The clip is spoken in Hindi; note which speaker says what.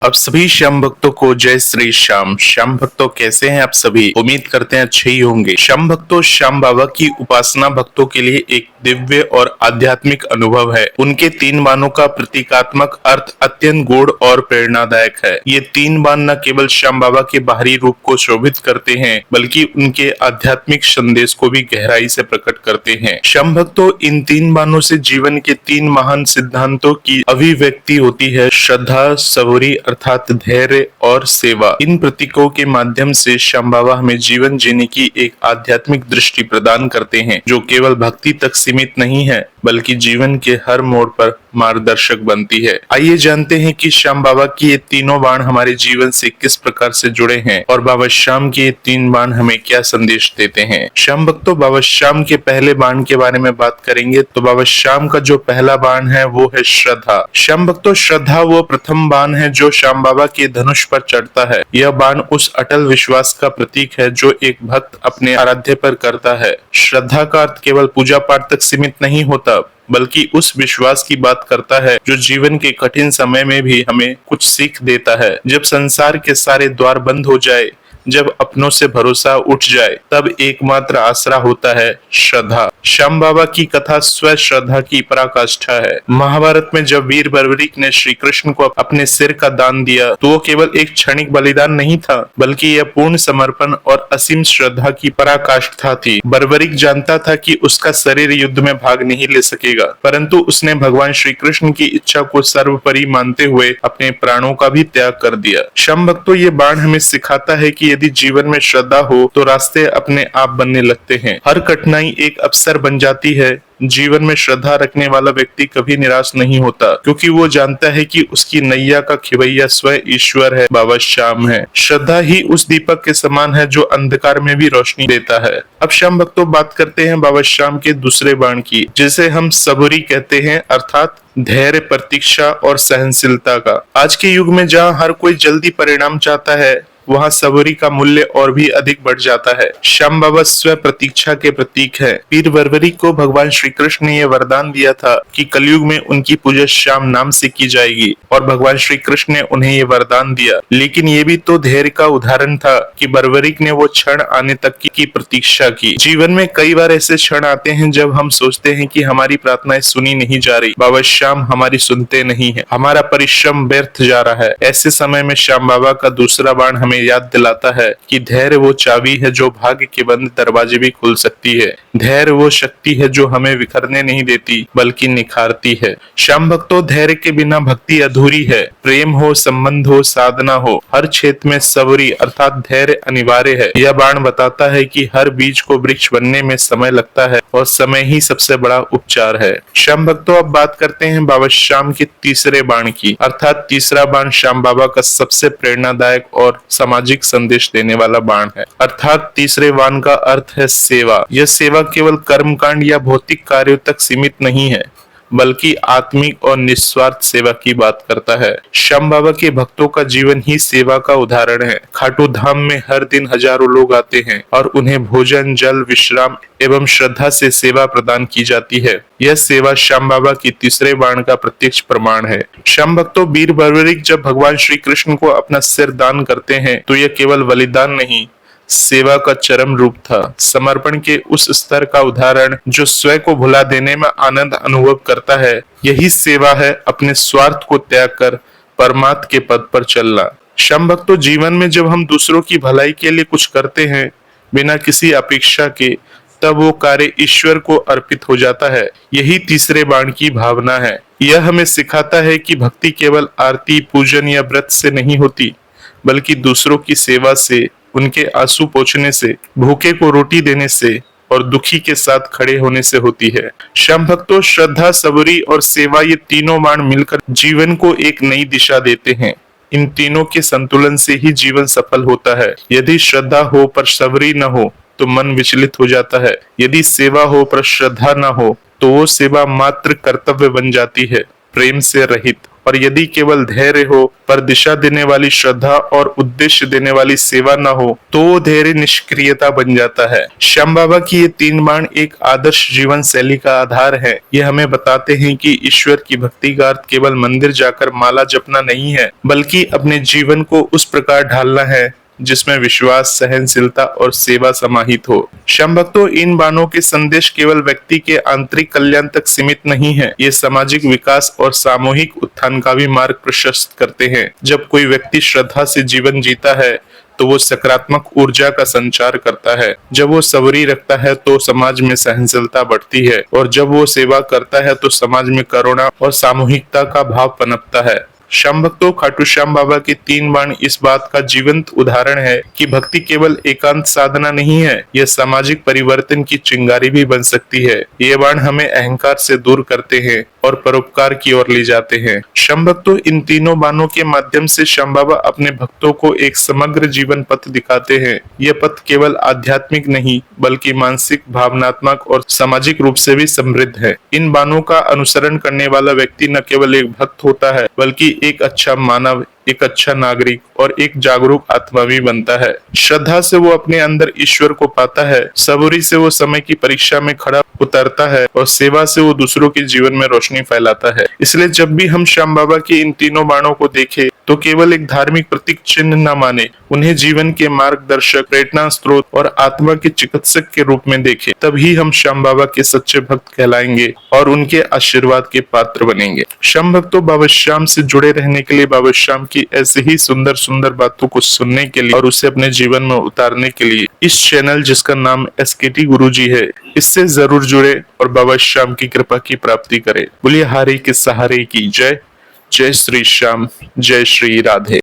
Speaker 1: अब सभी श्याम भक्तों को जय श्री श्याम। श्याम भक्तों कैसे हैं आप सभी? उम्मीद करते हैं अच्छे ही होंगे। श्याम भक्तों, श्याम बाबा की उपासना भक्तों के लिए एक दिव्य और आध्यात्मिक अनुभव है। उनके 3 बाणों का प्रतीकात्मक अर्थ अत्यंत गूढ़ और प्रेरणादायक है। ये 3 बाण न केवल श्याम बाबा के बाहरी रूप को शोभित करते हैं, बल्कि उनके आध्यात्मिक संदेश को भी गहराई से प्रकट करते हैं। श्याम भक्तों, इन 3 बाणों से जीवन के 3 महान सिद्धांतों की अभिव्यक्ति होती है: श्रद्धा, सबूरी अर्थात धैर्य और सेवा। इन प्रतीकों के माध्यम से श्याम बाबा हमें जीवन जीने की एक आध्यात्मिक दृष्टि प्रदान करते हैं, जो केवल भक्ति तक सीमित नहीं है, बल्कि जीवन के हर मोड़ पर मार्गदर्शक बनती है। आइए जानते हैं कि श्याम बाबा की ये तीनों बाण हमारे जीवन से किस प्रकार से जुड़े हैं और बाबा श्याम के ये 3 बाण हमें क्या संदेश देते हैं। श्याम भक्तों, बाबा श्याम के पहले बाण के बारे में बात करेंगे तो बाबा श्याम का जो पहला बाण है वो है श्रद्धा। श्याम भक्तों, श्रद्धा वो प्रथम बाण है जो श्याम बाबा के धनुष पर चढ़ता है। यह बाण उस अटल विश्वास का प्रतीक है जो एक भक्त अपने आराध्य पर करता है। श्रद्धा का अर्थ केवल पूजा पाठ तक सीमित नहीं होता, बल्कि उस विश्वास की बात करता है जो जीवन के कठिन समय में भी हमें कुछ सीख देता है। जब संसार के सारे द्वार बंद हो जाए, जब अपनों से भरोसा उठ जाए, तब एकमात्र आसरा होता है श्रद्धा। श्याम बाबा की कथा स्व श्रद्धा की पराकाष्ठा है। महाभारत में जब वीर बर्बरीक ने श्री कृष्ण को अपने सिर का दान दिया, तो वो केवल एक क्षणिक बलिदान नहीं था, बल्कि यह पूर्ण समर्पण और असीम श्रद्धा की पराकाष्ठा थी। बर्बरीक जानता था कि उसका शरीर युद्ध में भाग नहीं ले सकेगा, परंतु उसने भगवान श्री कृष्ण की इच्छा को सर्वोपरि मानते हुए अपने प्राणों का भी त्याग कर दिया। श्याम भक्तों, ये बाण हमें सिखाता है कि यदि जीवन में श्रद्धा हो तो रास्ते अपने आप बनने लगते हैं। हर कठिनाई एक अवसर बन जाती है। जीवन में श्रद्धा रखने वाला व्यक्ति कभी निराश नहीं होता, क्योंकि वो जानता है कि उसकी नैया का खिवैया स्वयं ईश्वर है, बाबा श्याम है। श्रद्धा ही उस दीपक के समान है जो अंधकार में भी रोशनी देता है। अब श्याम भक्तों, बात करते हैं बाबा श्याम के दूसरे बाण की, जिसे हम सबूरी कहते हैं, अर्थात धैर्य, प्रतीक्षा और सहनशीलता का। आज के युग में जहाँ हर कोई जल्दी परिणाम चाहता है, वहाँ सबूरी का मूल्य और भी अधिक बढ़ जाता है। श्याम बाबा स्व प्रतीक्षा के प्रतीक है। वीर बर्बरीक को भगवान श्री कृष्ण ने यह वरदान दिया था कि कलयुग में उनकी पूजा श्याम नाम से की जाएगी, और भगवान श्री कृष्ण ने उन्हें यह वरदान दिया। लेकिन ये भी तो धैर्य का उदाहरण था कि बर्बरीक ने वो क्षण आने तक की प्रतीक्षा की। जीवन में कई बार ऐसे क्षण आते हैं जब हम सोचते हैं कि हमारी प्रार्थनाएं सुनी नहीं जा रही, बाबा श्याम हमारी सुनते नहीं है, हमारा परिश्रम व्यर्थ जा रहा है। ऐसे समय में श्याम बाबा का दूसरा बाण हमें याद दिलाता है कि धैर्य वो चाबी है जो भाग्य के बंद दरवाजे भी खोल सकती है। धैर्य वो शक्ति है जो हमें बिखरने नहीं देती, बल्कि निखारती है। श्याम भक्तों, धैर्य के बिना भक्ति अधूरी है। प्रेम हो, संबंध हो, साधना हो, हर क्षेत्र में सबूरी अर्थात धैर्य अनिवार्य है। यह बाण बताता है कि हर बीज को वृक्ष बनने में समय लगता है और समय ही सबसे बड़ा उपचार है। श्याम भक्तों, अब बात करते हैं बाबा श्याम के तीसरे बाण की, अर्थात तीसरा बाण श्याम बाबा का सबसे प्रेरणादायक और सामाजिक संदेश देने वाला बाण है। अर्थात तीसरे बाण का अर्थ है सेवा। यह सेवा केवल कर्मकांड या भौतिक कार्यों तक सीमित नहीं है, बल्कि आत्मिक और निस्वार्थ सेवा की बात करता है। श्याम बाबा के भक्तों का जीवन ही सेवा का उदाहरण है। खाटू धाम में हर दिन हजारों लोग आते हैं और उन्हें भोजन, जल, विश्राम एवं श्रद्धा से सेवा प्रदान की जाती है। यह सेवा श्याम बाबा की तीसरे बाण का प्रत्यक्ष प्रमाण है। श्याम भक्तों, वीर बर्बरीक जब भगवान श्री कृष्ण को अपना सिर दान करते हैं तो यह केवल बलिदान नहीं, सेवा का चरम रूप था। समर्पण के उस स्तर का उदाहरण जो स्वयं को भुला देने में आनंद अनुभव करता है। यही सेवा है, अपने स्वार्थ को त्याग कर परमात्मा के पद पर चलना। श्याम भक्तों, जीवन में जब हम दूसरों की भलाई के लिए कुछ करते हैं बिना किसी अपेक्षा के, तब वो कार्य ईश्वर को अर्पित हो जाता है। यही तीसरे बाण की भावना है। यह हमें सिखाता है कि भक्ति केवल आरती, पूजन या व्रत से नहीं होती, बल्कि दूसरों की सेवा से, उनके आंसू पोंछने से, भूखे को रोटी देने से और दुखी के साथ खड़े होने से होती है। श्याम भक्तों, श्रद्धा, सबूरी और सेवा, ये तीनों बाण मिलकर जीवन को एक नई दिशा देते हैं। इन तीनों के संतुलन से ही जीवन सफल होता है। यदि श्रद्धा हो पर सबूरी न हो तो मन विचलित हो जाता है। यदि सेवा हो पर श्रद्धा न हो तो वो सेवा मात्र कर्तव्य बन जाती है, प्रेम से रहित। और यदि केवल धैर्य हो पर दिशा देने वाली श्रद्धा और उद्देश्य देने वाली सेवा न हो तो वो धैर्य निष्क्रियता बन जाता है। श्याम बाबा की ये 3 बाण एक आदर्श जीवन शैली का आधार है। ये हमें बताते हैं कि ईश्वर की भक्ति का अर्थ केवल मंदिर जाकर माला जपना नहीं है, बल्कि अपने जीवन को उस प्रकार ढालना है जिसमें विश्वास, सहनशीलता और सेवा समाहित हो। श्याम भक्तों, इन बाणों के संदेश केवल व्यक्ति के आंतरिक कल्याण तक सीमित नहीं है, ये सामाजिक विकास और सामूहिक उत्थान का भी मार्ग प्रशस्त करते हैं। जब कोई व्यक्ति श्रद्धा से जीवन जीता है तो वो सकारात्मक ऊर्जा का संचार करता है। जब वो सबरी रखता है तो समाज में सहनशीलता बढ़ती है, और जब वो सेवा करता है तो समाज में करुणा और सामूहिकता का भाव पनपता है। श्याम भक्तों, खाटू श्याम बाबा के 3 बाण इस बात का जीवंत उदाहरण है कि भक्ति केवल एकांत साधना नहीं है, यह सामाजिक परिवर्तन की चिंगारी भी बन सकती है। ये बाण हमें अहंकार से दूर करते हैं और परोपकार की ओर ले जाते हैं। श्याम भक्तों, इन तीनों बाणों के माध्यम से श्याम बाबा अपने भक्तों को एक समग्र जीवन पथ दिखाते हैं। यह पथ केवल आध्यात्मिक नहीं बल्कि मानसिक, भावनात्मक और सामाजिक रूप से भी समृद्ध है। इन बाणों का अनुसरण करने वाला व्यक्ति न केवल एक भक्त होता है बल्कि एक अच्छा मानव, एक अच्छा नागरिक और एक जागरूक आत्मा भी बनता है। श्रद्धा से वो अपने अंदर ईश्वर को पाता है, सबूरी से वो समय की परीक्षा में खड़ा उतरता है और सेवा से वो दूसरों के जीवन में रोशनी फैलाता है। इसलिए जब भी हम श्याम बाबा के इन तीनों बाणों को देखें तो केवल एक धार्मिक प्रतीक चिन्ह न माने, उन्हें जीवन के मार्गदर्शक, प्रेरणा स्रोत और आत्मा के चिकित्सक के रूप में देखें। तभी हम श्याम बाबा के सच्चे भक्त कहलाएंगे और उनके आशीर्वाद के पात्र बनेंगे। श्याम भक्तों, बाबा श्याम से जुड़े रहने के लिए, बाबा श्याम की ऐसे ही सुंदर सुंदर बातों को सुनने के लिए और उसे अपने जीवन में उतारने के लिए इस चैनल जिसका नाम SKT गुरुजी है, इससे जरूर जुड़े और बाबा श्याम की कृपा की प्राप्ति करें। बोलिए हरि के सहारे की जय। जय श्री श्याम, जय श्री राधे।